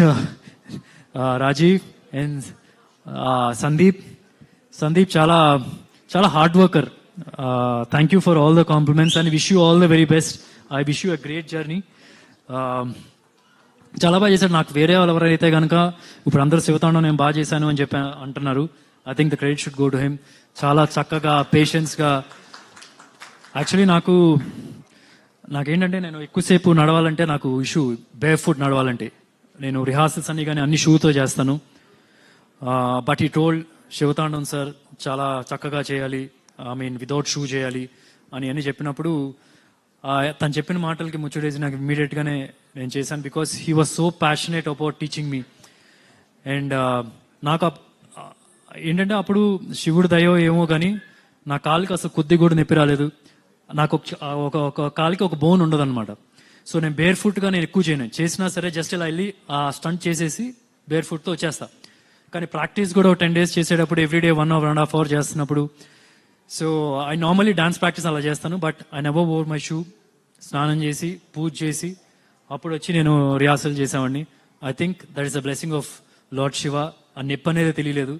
Next Rajiv and Sandeep చాలా చాలా hard worker. Thank you for all the compliments and wish you all the very best. I wish you a great journey. చాలా బాగా చేశాడు. నాకు వేరే వాళ్ళు ఎవరైతే కనుక ఇప్పుడు అందరూ శివతాండం నేను బాగా చేశాను అని చెప్పి అంటున్నారు. I think the credit should go to him. చాలా చక్కగా పేషెన్స్గా. యాక్చువల్లీ నాకేంటంటే నేను ఎక్కువసేపు నడవాలంటే నాకు ఇష్యూ, బేర్ ఫుట్ నడవాలంటే. నేను రిహార్సల్స్ అన్ని కానీ అన్ని షూతో చేస్తాను. బట్ ఈ టోల్డ్ శివతాండం సార్ చాలా చక్కగా చేయాలి, ఐ మీన్ వితౌట్ షూ చేయాలి అని అన్ని చెప్పినప్పుడు తను చెప్పిన మాటలకి ముచ్చటేసి నాకు ఇమ్మీడియట్గానే నేను చేశాను. Because he was so passionate about teaching me. And నాకు ఏంటంటే అప్పుడు శివుడు దయో ఏమో కానీ నా కాలుకి అసలు కొద్ది కూడా నొప్పి రాలేదు. నాకు ఒక కాలికి ఒక బోన్ ఉండదు అనమాట. సో నేను బేర్ ఫుట్గా నేను ఎక్కువ చేయను. చేసినా సరే జస్ట్ ఇలా వెళ్ళి ఆ స్టంట్ చేసేసి బేర్ ఫుట్తో వచ్చేస్తా. కానీ ప్రాక్టీస్ కూడా 10 days చేసేటప్పుడు ఎవ్రీడే 1 or 1.5 hours చేస్తున్నప్పుడు, so I normally dance practice అలా చేస్తాను. But I never wore my shoe. స్నానం చేసి పూజ చేసి అప్పుడు వచ్చి నేను రిహార్సల్ చేసేవాడిని. I think that is the blessing of lord Shiva. ఆ నొప్పి అనేది తెలియలేదు.